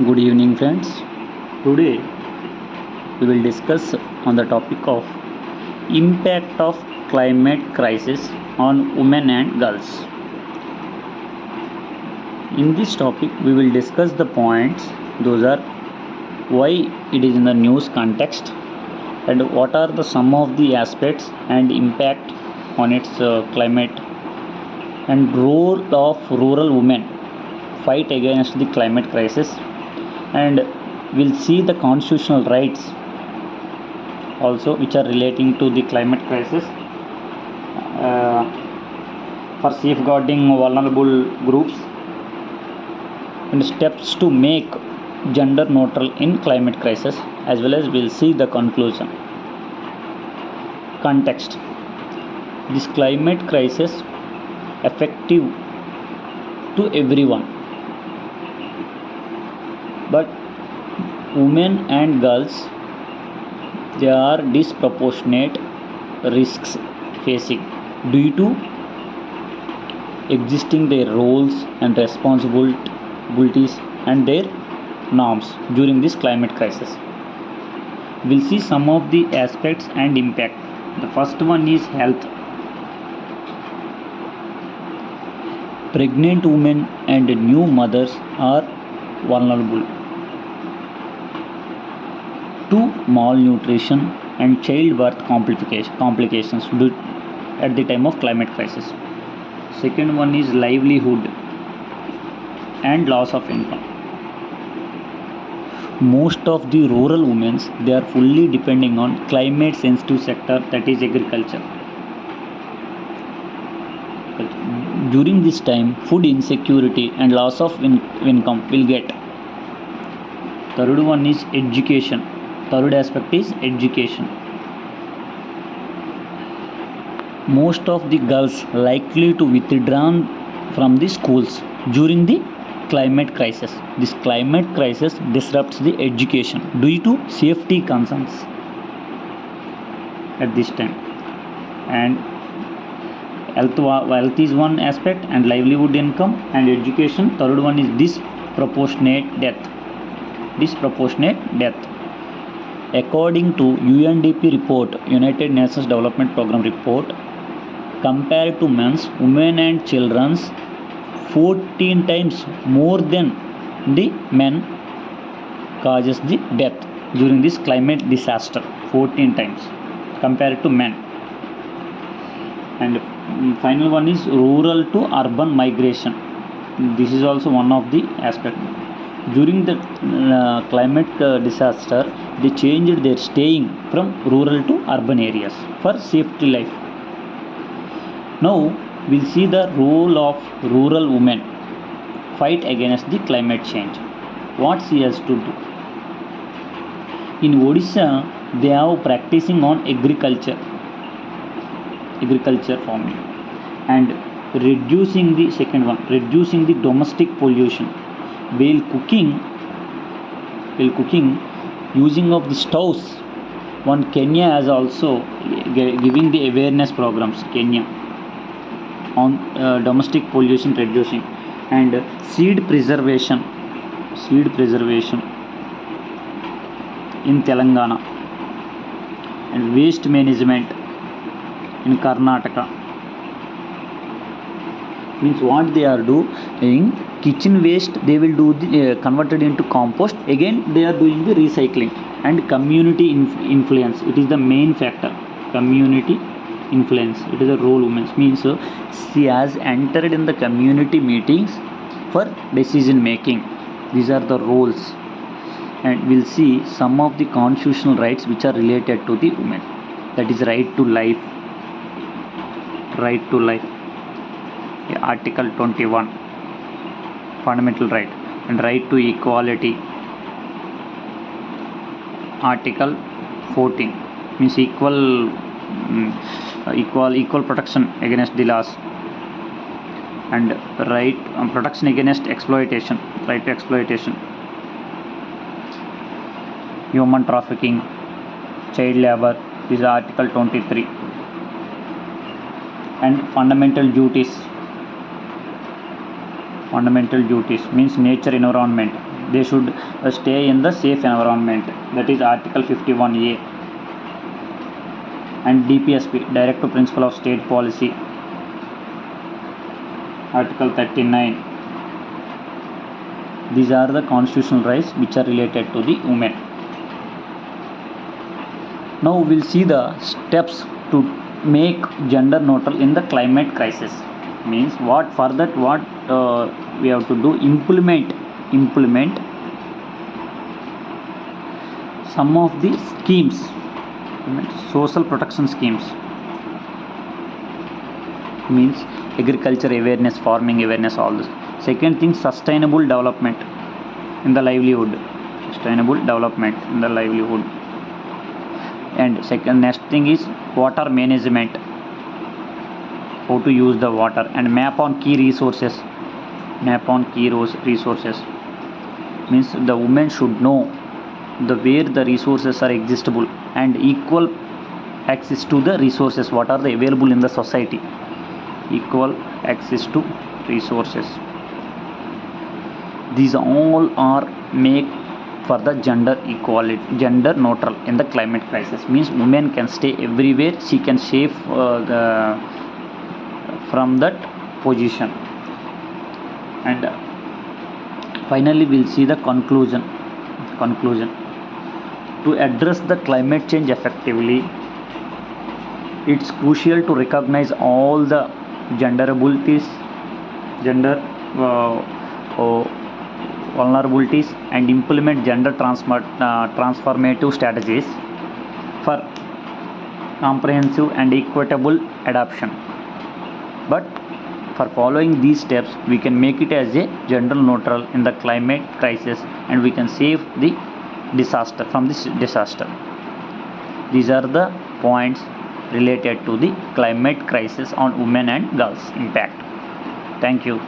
Good evening, friends. Today we will discuss on the topic of impact of climate crisis on women and girls. In this topic, we will discuss the points. Those are why it is in the news context and what are the some of the aspects and impact on its climate and role of rural women fight against the climate crisis, and we'll see the constitutional rights also which are relating to the climate crisis uh, for safeguarding vulnerable groups and steps to make gender neutral in climate crisis, as well as we'll see the conclusion. Context: this climate crisis effective to everyone, but women and girls, they are disproportionate risks facing due to existing their roles and responsibilities and their norms during this climate crisis. We'll see some of the aspects and impact. The first one is health. Pregnant women and new mothers are vulnerable to malnutrition and childbirth complications at the time of climate crisis. Second one is livelihood and loss of income. Most of the rural women, they are fully depending on climate sensitive sector, that is agriculture. During this time, food insecurity and loss of income will get. Third one is education. Third aspect is education. Most of the girls likely to withdraw from the schools during the climate crisis. This climate crisis disrupts the education due to safety concerns at this time. And health is one aspect, and livelihood, income, and education. Third one is disproportionate death. According to UNDP report, United Nations Development Program report, compared to men's, women and children's 14 times more than the men causes the death during this climate disaster. 14 times compared to men. And final one is rural to urban migration. This is also one of the aspects. During the climate disaster, they changed their staying from rural to urban areas for safety life. Now we'll see the role of rural women fight against the climate change. What she has to do. In Odisha, they are practicing on agriculture farming, and reducing the domestic pollution while cooking using of the stoves. One Kenya has also giving the awareness programs, Kenya, on domestic pollution reducing, and seed preservation in Telangana, and waste management in Karnataka. Means what they are doing, kitchen waste they will do the converted into compost. Again they are doing the recycling. And community influence, it is the main factor. Community influence, it is a role women. Means she has entered in the community meetings for decision making. These are the roles. And we'll see some of the constitutional rights which are related to the women. That is right to life. Article 21, fundamental right, and right to equality. Article 14 means equal protection against the laws, and right protection against exploitation, right to exploitation, human trafficking, child labor. This is Article 23. And fundamental duties means nature environment, they should stay in the safe environment, that is article 51A. And DPSP, Directive Principle of State Policy, article 39. These are the constitutional rights which are related to the women. Now we will see the steps to make gender neutral in the climate crisis. Means what for that, what we have to do, implement some of the schemes, social protection schemes. Means agriculture awareness, farming awareness, all this. Second thing, sustainable development in the livelihood. And next thing is water management, how to use the water, and map on key resources. Means the women should know where the resources are existable, and equal access to the resources, what are they available in the society, equal access to resources. These all are make for the gender equality, gender neutral in the climate crisis. Means women can stay everywhere, she can save from that position. And finally we'll see the conclusion. To address the climate change effectively, it's crucial to recognize all the gender vulnerabilities, and implement gender transformative strategies for comprehensive and equitable adoption. But for following these steps, we can make it as a gender neutral in the climate crisis, and we can save the disaster from this disaster. These are the points related to the climate crisis on women and girls impact. Thank you.